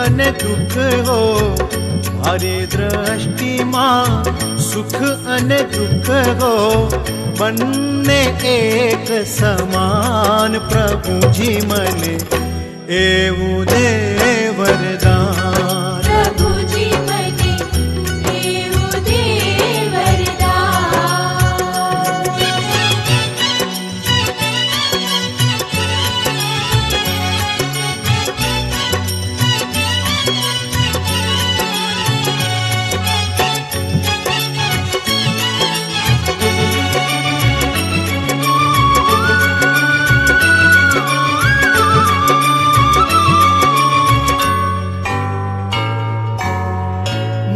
અને દુઃખ હો, મારી દ્રષ્ટિમાં સુખ અને દુઃખ હો, બંને એક સમાન પ્રભુજી મને એવું દે વરદાન. પ્રભુજી મને એવું દે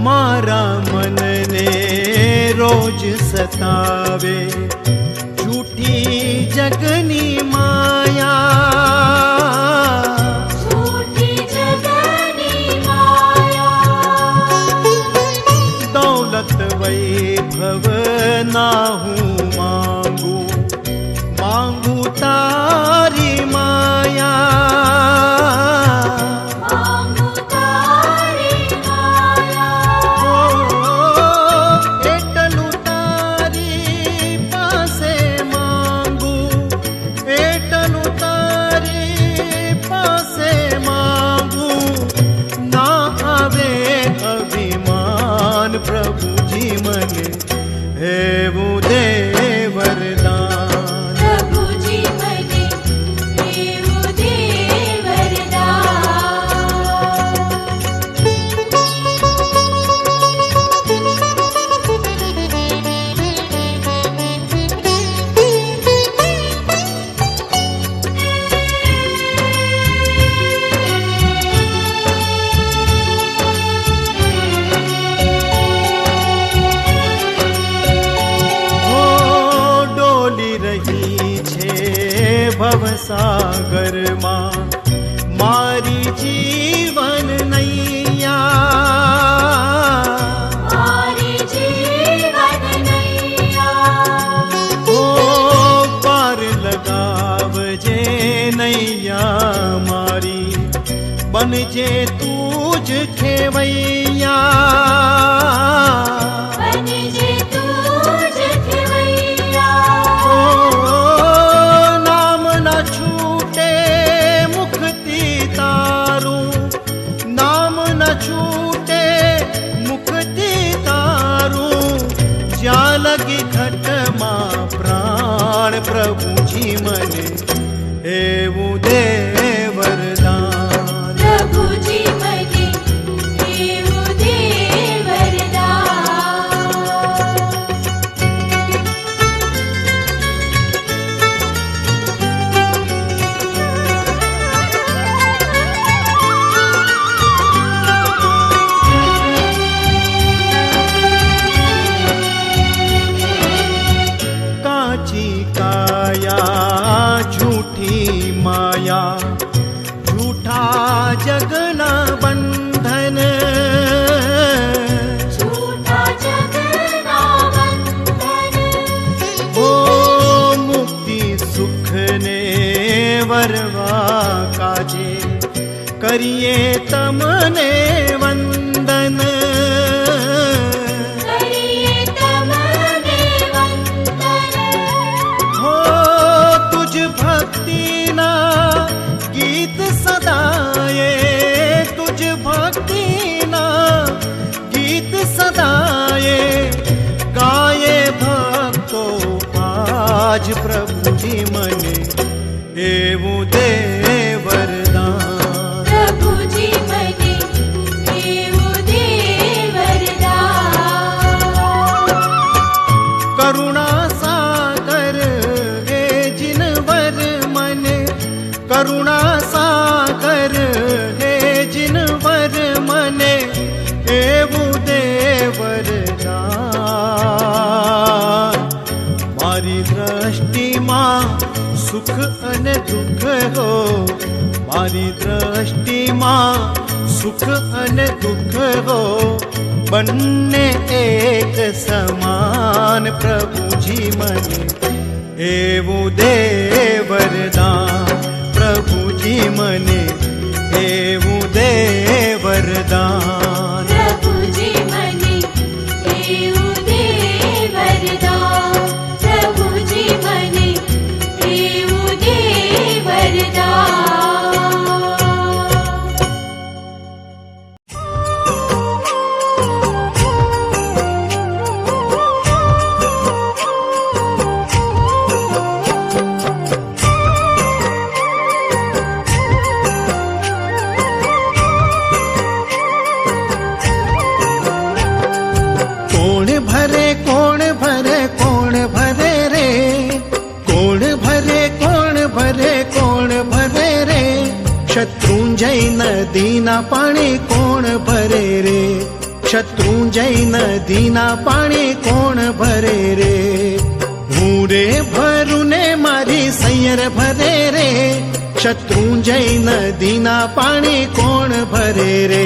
મારા મનને રોજ સતાવે જૂઠી જગની માયા, છૂટી જગની માયા. દૌલત વૈભવ ના હું માંગુ, માંગુ તારી માયા. માંગુ તારી એટલું તારી પાસે માંગુ, એટલું તારી પાસે માંગુ, ના આવે અભિમાન પ્રભુજી મને એવું દે વરદાન. પ્રભુજી મને એવું દે ભવસાગરમાં મારી જીવન નૈયા, મારી જીવન નૈયા. ઓ પાર લગાવજે નૈયા મારી, બનજે તું જ ખેવૈયા. બનજે તું જ ખેવૈયા. નામ ના છૂટે મુક્તિ તારું, નામ ના છૂટે મુક્તિ તારું, જ્યાં લગી ઘટમાં પ્રાણ પ્રભુજી મને એવું દે વરદાન. પ્રભુજી મને એવું દે વરદાન. કાચી કાયા झूठी माया, झूठा जगना बंधन, झूठा जगना बंधन. ओ मुक्ति सुख ने वरवा काजे, करिए तमने वंदन. करिए तमने वंदन. हो तुझ भक्ति ना गीत सदाए, तुझ भक्ति ना गीत सदाए, गाये भक्तो आज प्रभुजी મને એવું દે વરદાન. પ્રભુજી મને એવું દે करुणा सागर हे जिनवर मने એવું દે વરદાન મારી દ્રષ્ટિમાં સુખ અને દુઃખ હો મારી દ્રષ્ટિમાં સુખ અને દુઃખ હો બંને એક સમાન પ્રભુજી મને એવું દે વરદાન પ્રભુજી મને એવું દે વરદાન પ્રભુજી મને એવું દે વરદાન પ્રભુજી મને એવું દે વરદાન શત્રુંજય નદીના પાણી કોણ ભરે રે શત્રુંજય નદીના પાણી કોણ ભરે રે હું રે ભરું ને મારી સૈયર ભરે રે શત્રુંજય નદીના પાણી કોણ ભરે રે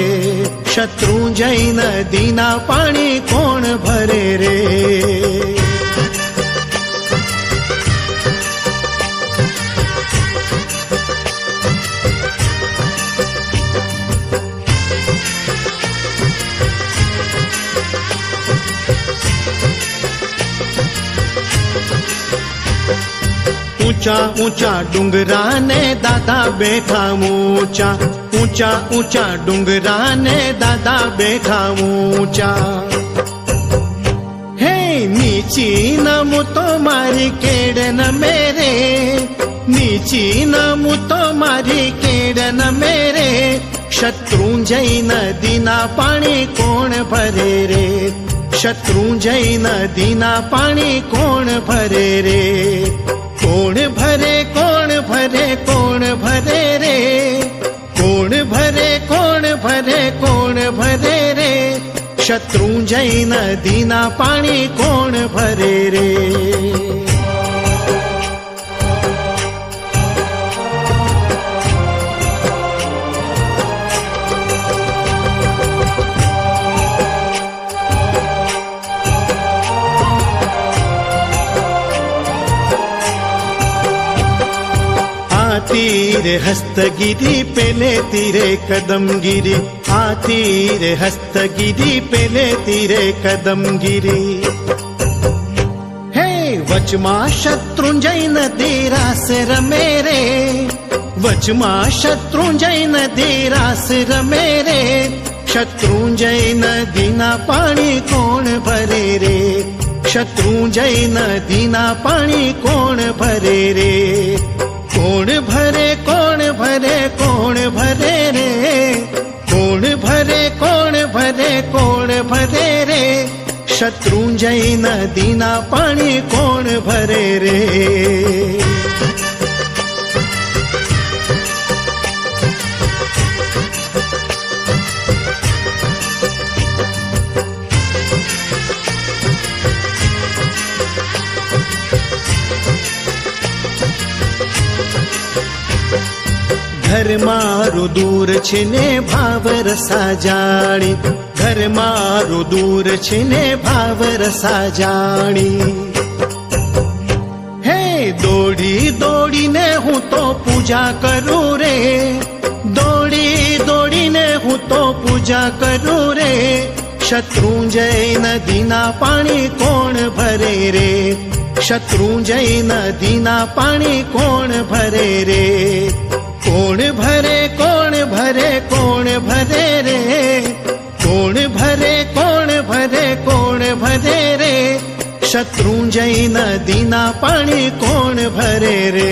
શત્રુંજય નદીના પાણી કોણ ભરે રે ઊંચા ઊંચા ડુંગરા ને દાદા બેઠા ઊંચા ઊંચા ઊંચા ડુંગરા ને દાદા બેઠા ઊંચા હે નીચી નમું તો મારી કેડ ન મેરે નીચી નમું તો મારી કેડ ન મેરે શત્રુંજય નદીના પાણી કોણ ભરે રે શત્રુંજય નદીના પાણી કોણ ભરે રે કોણ ભરે કોણ ભરે કોણ ભરે રે કોણ ભરે કોણ ભરે કોણ ભરે રે શત્રુંજય નદીના પાણી કોણ ભરે રે તીરે હસ્તગીરી પેલે તીરે કદમગીરી આ તીરે હસ્તગીરી પેલે તીરે કદમગીરી હે વચમાં શત્રુંજય નદી રાસ રમે રે વચમાં શત્રુંજય નદી રાસ રમે રે શત્રુંજય નદીના પાણી કોણ ભરે રે શત્રુંજય નદીના પાણી કોણ ભરે રે કોણ ભરે કોણ ભરે કોણ ભરે રે કોણ ભરે કોણ ભરે કોણ ભરે રે શત્રુંજય નદીના પાણી કોણ ભરે રે ઘર મારું દૂર છે ને ભાવ રસા જાણી ઘર મારું દૂર છે ને ભાવ રસા જાણી હે દોડી દોડીને હું તો પૂજા કરું રે દોડી દોડીને હું તો પૂજા કરું રે શત્રુંજય નદીના પાણી કોણ ભરે રે શત્રુંજય નદીના પાણી કોણ ભરે રે કોણ ભરે કોણ ભરે કોણ ભરે રે કોણ ભરે કોણ ભરે કોણ ભરે રે શત્રુંજય નદીના પાણી કોણ ભરે રે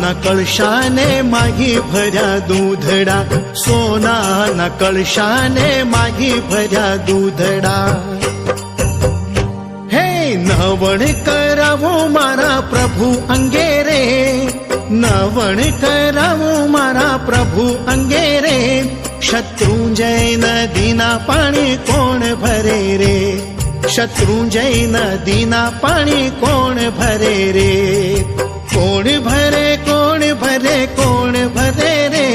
સોનાના કળશાને માગી ભર્યા દૂધડા, સોનાના કળશાને માગી ભર્યા દૂધડા. હે નવણ કરાવો મારા પ્રભુ અંગે રે, નવણ કરાવો મારા પ્રભુ અંગે રે. શત્રુંજય નદીના પાણી કોણ ભરે રે, શત્રુંજય નદીના પાણી કોણ ભરે રે. કોણ ભરે કોણ ભરે કોણ ભરે રે,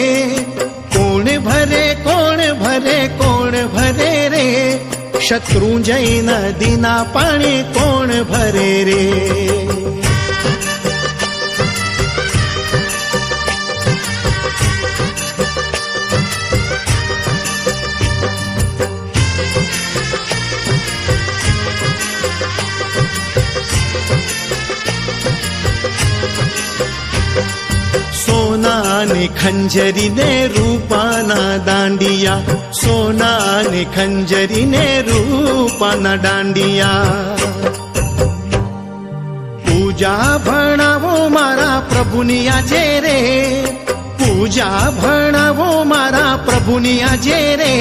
કોણ ભરે કોણ ભરે કોણ ભરે રે. શત્રુંજય નદીના પાણી કોણ ભરે રે. સોનાની ખંજરીને રૂપાના દાંડિયા, સોનાની ખંજરીને રૂપાના દાંડિયા. પૂજા ભણાવો મારા પ્રભુની આજે રે, પૂજા ભણાવો મારા પ્રભુની આજે રે.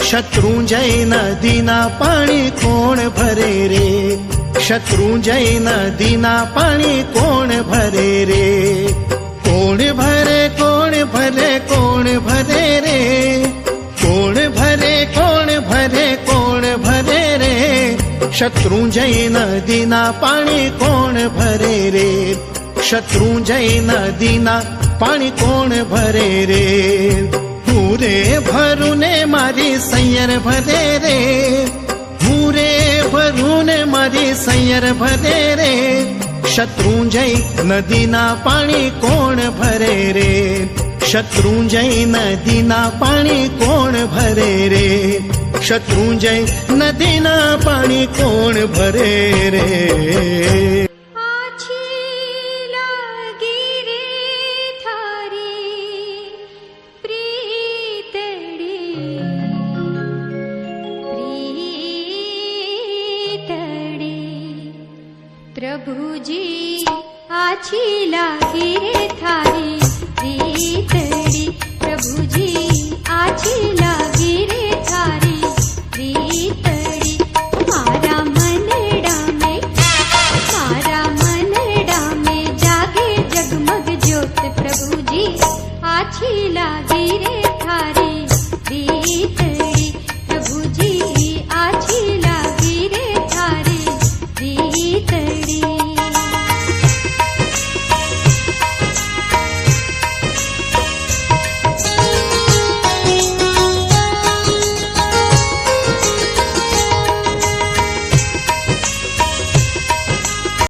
શત્રુંજય નદીના પાણી કોણ ભરે રે, શત્રુંજય નદીના પાણી કોણ ભરે રે. કોણ ભરે કોણ ભરે કોણ ભરે રે, કોણ ભરે કોણ ભરે કોણ ભરે રે. શત્રુંજય નદીના પાણી કોણ ભરે રે, શત્રુંજય નદીના પાણી કોણ ભરે રે. હું રે ભરું ને મારી સૈયર ભરે રે, હું રે ભરું ને મારી સૈયર ભરે રે. શત્રુંજય નદીના પાણી કોણ ભરે રે, શત્રુંજય નદીના પાણી કોણ ભરે રે. શત્રુંજય નદીના પાણી કોણ ભરે રે. પ્રભુજી આછી લાગી રે થારી પ્રીતડી, પ્રભુજી આછી લાગી રે થારી પ્રીતડી. મારા મનડા में જાગે જગમગ જ્યોત, પ્રભુજી આછી લાગી રે થારી પ્રીતડી, પ્રભુજી આછી લાગી રે થારી પ્રીતડી.